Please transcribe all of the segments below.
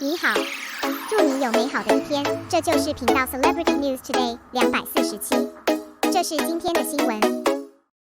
你好，祝你有美好的一天。这就是频道 Celebrity News Today 247。这是今天的新闻。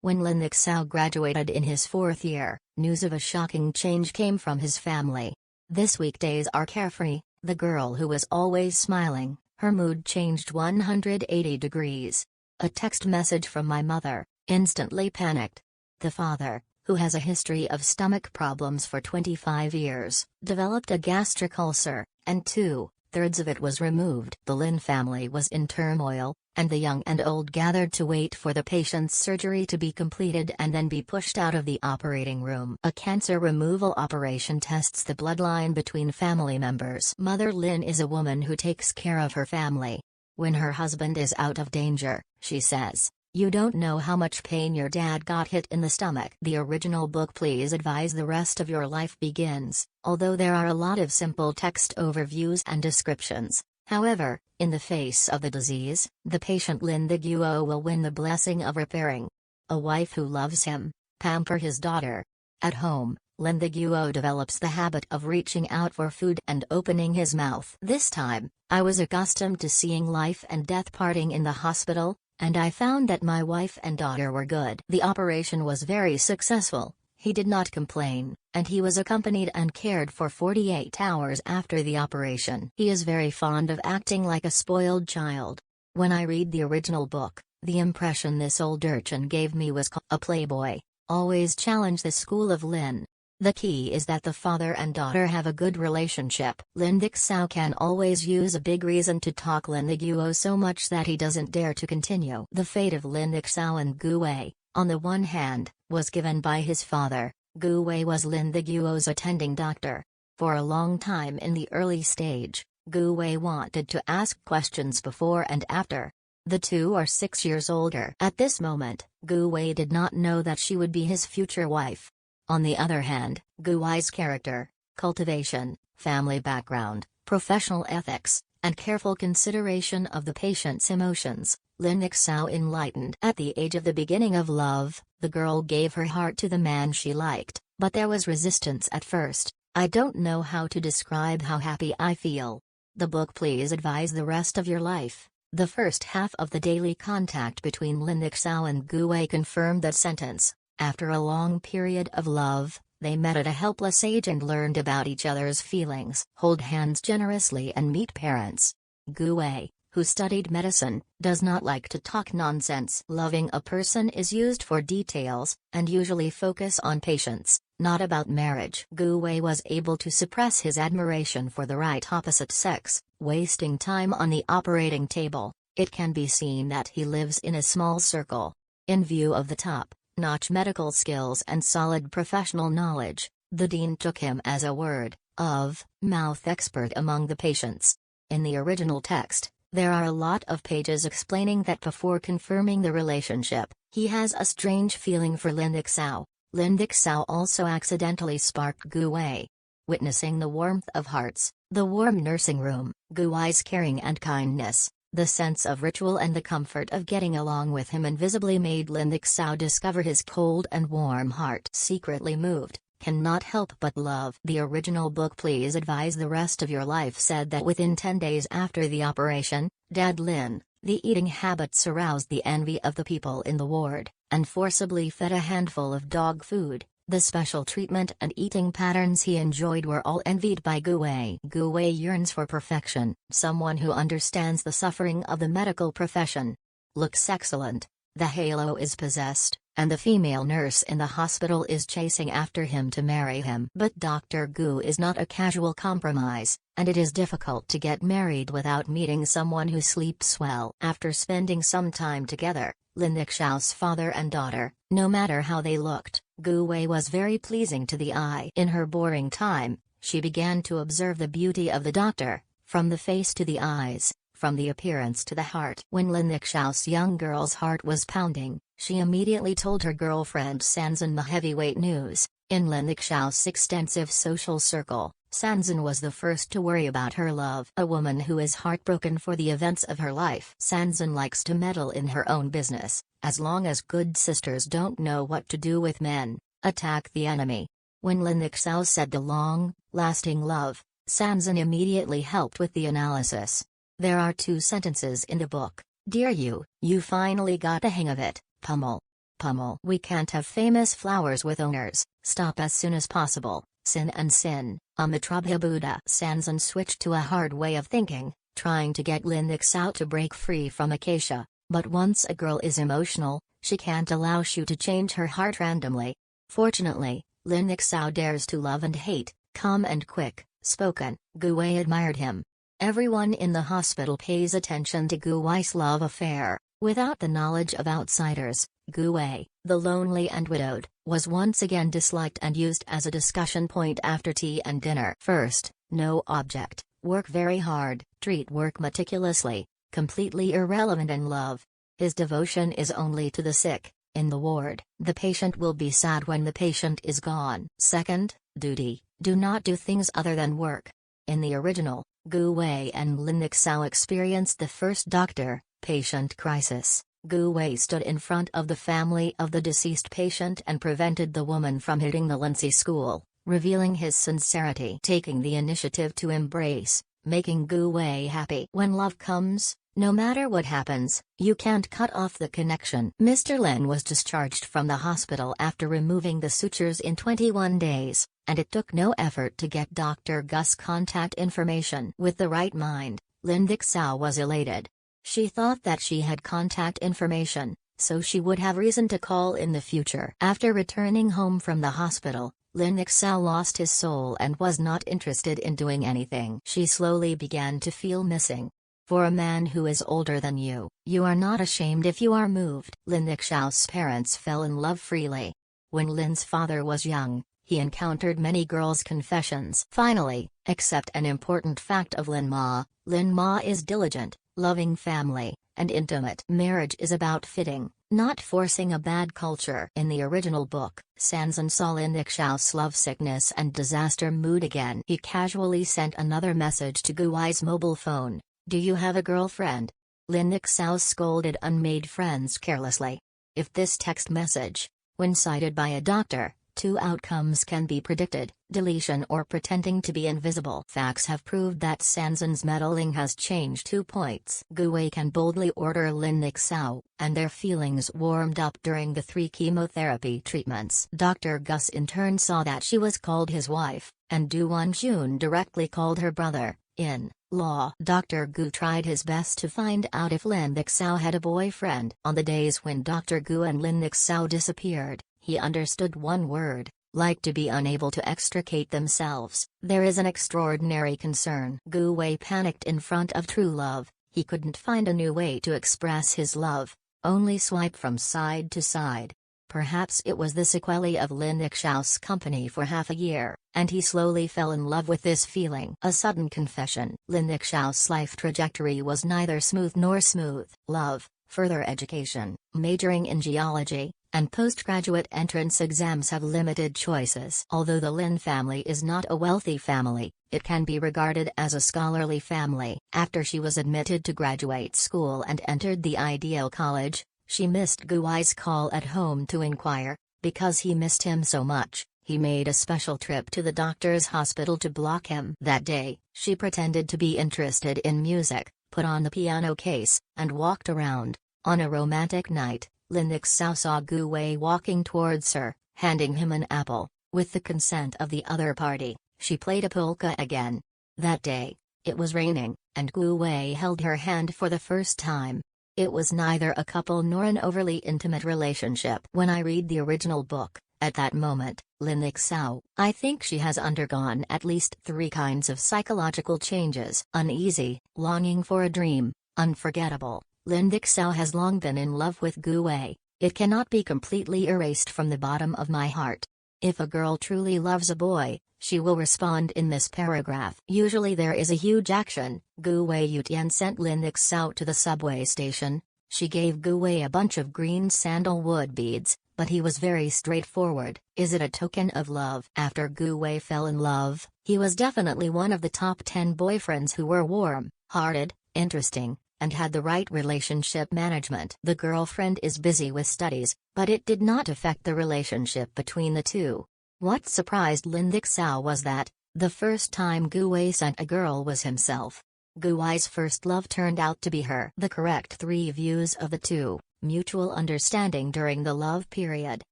When Lin Zhixiao graduated in his fourth year, news of a shocking change came from his family. This week days are carefree, the girl who was always smiling, her mood changed 180 degrees. A text message from my mother, instantly panicked. The father, who has a history of stomach problems for 25 years, developed a gastric ulcer, and 2/3 of it was removed. The Lin family was in turmoil, and the young and old gathered to wait for the patient's surgery to be completed and then be pushed out of the operating room. A cancer removal operation tests the bloodline between family members. Mother Lin is a woman who takes care of her family. When her husband is out of danger, she says, "You don't know how much pain your dad got hit in the stomach." The original book Please Advise the Rest of Your Life begins, although there are a lot of simple text overviews and descriptions. However, in the face of the disease, the patient Lin Zhixiao will win the blessing of repairing. A wife who loves him, pamper his daughter. At home, Lin Zhixiao develops the habit of reaching out for food and opening his mouth. This time, I was accustomed to seeing life and death parting in the hospital, and I found that my wife and daughter were good. The operation was very successful, he did not complain, and he was accompanied and cared for 48 hours after the operation. He is very fond of acting like a spoiled child. When I read the original book, the impression this old urchin gave me was a playboy, always challenge the school of Lin. The key is that the father and daughter have a good relationship. Lin Zhixiao can always use a big reason to talk Lin Zhixiao so much that he doesn't dare to continue. The fate of Lin Zhixiao and Gu Wei, on the one hand, was given by his father. Gu Wei was Lin Zhixiao's attending doctor. For a long time in the early stage, Gu Wei wanted to ask questions before and after. The two are 6 years older. At this moment, Gu Wei did not know that she would be his future wife. On the other hand, Gu Wei's character, cultivation, family background, professional ethics, and careful consideration of the patient's emotions, Lin Zhixiao enlightened. At the age of the beginning of love, the girl gave her heart to the man she liked, but there was resistance at first. I don't know how to describe how happy I feel. The book Please Advise the Rest of Your Life. The first half of the daily contact between Lin Zhixiao and Gu Wei confirmed that sentence. After a long period of love, they met at a helpless age and learned about each other's feelings. Hold hands generously and meet parents. Gu Wei, who studied medicine, does not like to talk nonsense. Loving a person is used for details, and usually focus on patients, not about marriage. Gu Wei was able to suppress his admiration for the right opposite sex, wasting time on the operating table. It can be seen that he lives in a small circle. In view of the top-notch medical skills and solid professional knowledge, the dean took him as a word-of-mouth expert among the patients. In the original text, there are a lot of pages explaining that before confirming the relationship, he has a strange feeling for Lin Zhixiao. Lin Zhixiao also accidentally sparked Gu Wei. Witnessing the warmth of hearts, the warm nursing room, Gu Wei's caring and kindness, the sense of ritual and the comfort of getting along with him invisibly made Lin Zhixiao discover his cold and warm heart. Secretly moved, cannot help but love. The original book Please Advise the Rest of Your Life said that within 10 days after the operation, Dad Lin, the eating habits aroused the envy of the people in the ward, and forcibly fed a handful of dog food. The special treatment and eating patterns he enjoyed were all envied by Gu Wei. Gu Wei yearns for perfection, someone who understands the suffering of the medical profession. Looks excellent, the halo is possessed, and the female nurse in the hospital is chasing after him to marry him. But Dr. Gu is not a casual compromise, and it is difficult to get married without meeting someone who sleeps well. After spending some time together, Lin Zhixiao's father and daughter, no matter how they looked, Gu Wei was very pleasing to the eye. In her boring time, she began to observe the beauty of the doctor, from the face to the eyes, from the appearance to the heart. When Lin Zhixiao's young girl's heart was pounding, she immediately told her girlfriend Sanzan the heavyweight news. In Lin Zhixiao's extensive social circle, Sanzan was the first to worry about her love. A woman who is heartbroken for the events of her life. Sanzan likes to meddle in her own business, as long as good sisters don't know what to do with men, attack the enemy. When Lin Zhixiao said the long-lasting love, Sansan immediately helped with the analysis. There are 2 sentences in the book. Dear you finally got the hang of it, Pummel. Pummel. We can't have famous flowers with owners. Stop as soon as possible. Sin and sin, Amitabha Buddha. Sansan switched to a hard way of thinking, trying to get Lin Zhixiao to break free from Acacia. But once a girl is emotional, she can't allow Shu to change her heart randomly. Fortunately, Lin Zhixiao dares to love and hate, calm and quick spoken. Gu Wei admired him. Everyone in the hospital pays attention to Gu Wei's love affair. Without the knowledge of outsiders, Gu Wei, the lonely and widowed, was once again disliked and used as a discussion point after tea and dinner. First, no object, work very hard, treat work meticulously, completely irrelevant in love. His devotion is only to the sick. In the ward, the patient will be sad when the patient is gone. Second, duty, do not do things other than work. In the original, Gu Wei and Lin Zhixiao experienced the first doctor-patient crisis. Gu Wei stood in front of the family of the deceased patient and prevented the woman from hitting the Lindsay school, revealing his sincerity, taking the initiative to embrace, making Gu Wei happy. When love comes, no matter what happens, you can't cut off the connection. Mr. Lin was discharged from the hospital after removing the sutures in 21 days, and it took no effort to get Dr. Gu's contact information. With the right mind, Lin Zhixiao was elated. She thought that she had contact information, so she would have reason to call in the future. After returning home from the hospital, Lin Zhixiao lost his soul and was not interested in doing anything. She slowly began to feel missing. For a man who is older than you are not ashamed if you are moved. Lin Zhixiao's parents fell in love freely. When Lin's father was young, he encountered many girls' confessions. Finally, accept an important fact of Lin Ma is diligent, loving family, and intimate. Marriage is about fitting, not forcing a bad culture. In the original book, Sansan saw Lin Zhixiao's lovesickness and disaster mood again. He casually sent another message to Gu Wei's mobile phone. Do you have a girlfriend? Lin Zhixiao scolded unmade friends carelessly. If this text message, when cited by a doctor, 2 outcomes can be predicted: deletion or pretending to be invisible. Facts have proved that Sansan's meddling has changed 2 points. Gu Wei can boldly order Lin Zhixiao, and their feelings warmed up during the 3 chemotherapy treatments. Dr. Gus in turn saw that she was called his wife, and Du Wanjun directly called her brother. In law, Dr. Gu tried his best to find out if Lin Zhixiao had a boyfriend. On the days when Dr. Gu and Lin Zhixiao disappeared, he understood one word: like to be unable to extricate themselves. There is an extraordinary concern. Gu Wei panicked in front of true love. He couldn't find a new way to express his love, only swipe from side to side. Perhaps it was the sequelae of Lin Zhixiao's company for half a year, and he slowly fell in love with this feeling. A sudden confession. Lin Zhixiao's life trajectory was neither smooth nor smooth. Love, further education, majoring in geology, and postgraduate entrance exams have limited choices. Although the Lin family is not a wealthy family, it can be regarded as a scholarly family. After she was admitted to graduate school and entered the ideal college, she missed Gu Wei's call at home to inquire. Because he missed him so much, he made a special trip to the doctor's hospital to block him. That day, she pretended to be interested in music, put on the piano case, and walked around. On a romantic night, Lin Zhixiao saw Gu Wei walking towards her, handing him an apple. With the consent of the other party, she played a polka again. That day, it was raining, and Gu Wei held her hand for the first time. It was neither a couple nor an overly intimate relationship. When I read the original book, at that moment, Lin Zhixiao, I think she has undergone at least 3 kinds of psychological changes: uneasy, longing for a dream, unforgettable. Lin Zhixiao has long been in love with Gu Wei. It cannot be completely erased from the bottom of my heart. If a girl truly loves a boy, she will respond in this paragraph. Usually there is a huge action. Gu Wei Yutian sent Lin Zhixiao to the subway station. She gave Gu Wei a bunch of green sandalwood beads, but he was very straightforward. Is it a token of love? After Gu Wei fell in love, he was definitely one of the top 10 boyfriends who were warm-hearted, interesting, and had the right relationship management. The girlfriend is busy with studies, but it did not affect the relationship between the two. What surprised Lin Zhixiao was that, The first time Gu Wei sent a girl was himself. Gu Wei's first love turned out to be her. The correct 3 views of the two: mutual understanding during the love period,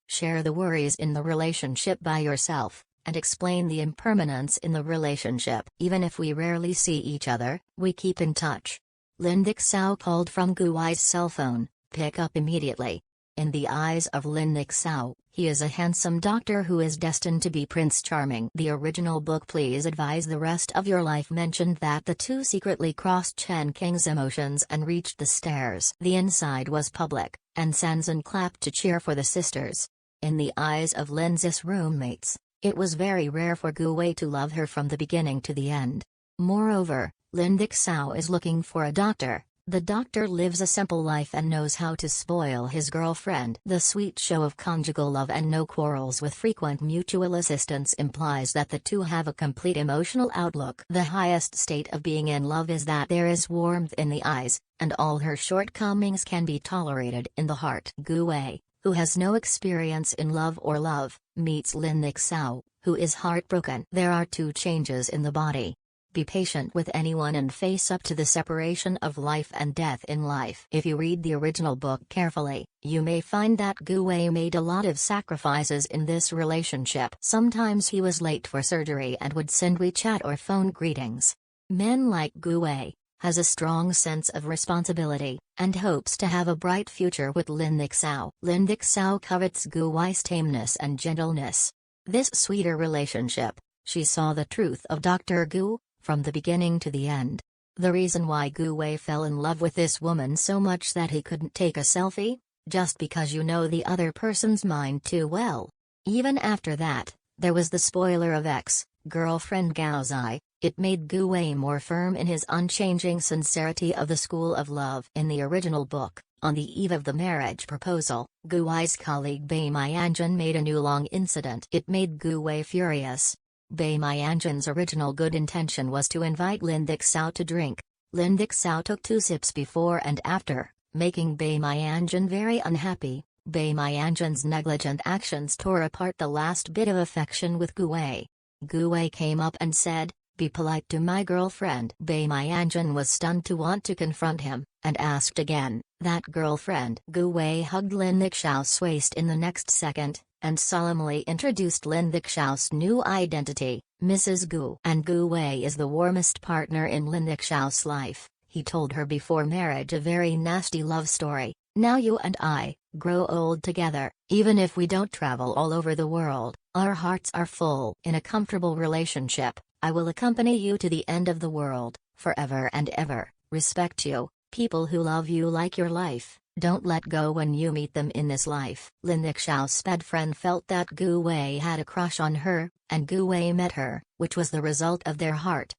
share the worries in the relationship by yourself, and explain the impermanence in the relationship. Even if we rarely see each other, we keep in touch. Lin Zhixiao called from Gu Wei's cell phone. Pick up immediately. In the eyes of Lin Zhixiao, he is a handsome doctor who is destined to be Prince Charming. The original book Please Advise the Rest of Your Life mentioned that the two secretly crossed Chen Qing's emotions and reached the stairs. The inside was public, and Sanzan clapped to cheer for the sisters. In the eyes of Lin's roommates, it was very rare for Gu Wei to love her from the beginning to the end. Moreover, Lin Zhixiao is looking for a doctor. The doctor lives a simple life and knows how to spoil his girlfriend. The sweet show of conjugal love and no quarrels with frequent mutual assistance implies that the two have a complete emotional outlook. The highest state of being in love is that there is warmth in the eyes, and all her shortcomings can be tolerated in the heart. Gu Wei, who has no experience in love or love, meets Lin Zhixiao, who is heartbroken. There are 2 changes in the body. Be patient with anyone and face up to the separation of life and death in life. If you read the original book carefully, you may find that Gu Wei made a lot of sacrifices in this relationship. Sometimes he was late for surgery and would send WeChat or phone greetings. Men like Gu Wei has a strong sense of responsibility, and hopes to have a bright future with Lin Zhixiao. Lin Zhixiao covets Gu Wei's tameness and gentleness. This sweeter relationship, she saw the truth of Dr. Gu, from the beginning to the end. The reason why Gu Wei fell in love with this woman so much that he couldn't take a selfie? Just because you know the other person's mind too well. Even after that, there was the spoiler of ex-girlfriend Gao Zai. It made Gu Wei more firm in his unchanging sincerity of the school of love. In the original book, on the eve of the marriage proposal, Gu Wei's colleague Bai Mianjun made a new long incident. It made Gu Wei furious. Bai Mianjun's original good intention was to invite Lin Zhixiao to drink. Lin Zhixiao took 2 sips before and after, making Bai Mianjun very unhappy. Bai Mianjun's negligent actions tore apart the last bit of affection with Gu Wei. Gu Wei came up and said, "Be polite to my girlfriend." Bai Mianjun was stunned to want to confront him, and asked again, "That girlfriend?" Gu Wei hugged Lin Zhixiao's waist in the next second, and solemnly introduced Lin Zhixiao's new identity, Mrs. Gu. And Gu Wei is the warmest partner in Lin Zhixiao's life. He told her before marriage a very nasty love story. "Now you and I grow old together. Even if we don't travel all over the world, our hearts are full. In a comfortable relationship, I will accompany you to the end of the world, forever and ever, respect you. People who love you like your life, don't let go when you meet them in this life." Lin Zhixiao's bed friend felt that Gu Wei had a crush on her, and Gu Wei met her, which was the result of their heart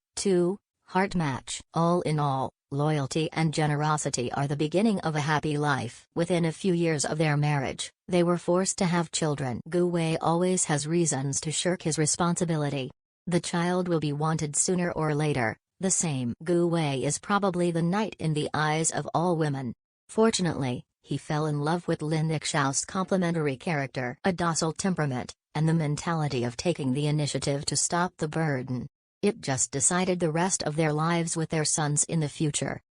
match. All in all, loyalty and generosity are the beginning of a happy life. Within a few years of their marriage, they were forced to have children. Gu Wei always has reasons to shirk his responsibility. The child will be wanted sooner or later. The same. Gu Wei is probably the knight in the eyes of all women. Fortunately, he fell in love with Lin Zhixiao's complementary character, a docile temperament, and the mentality of taking the initiative to stop the burden. It just decided the rest of their lives with their sons in the future.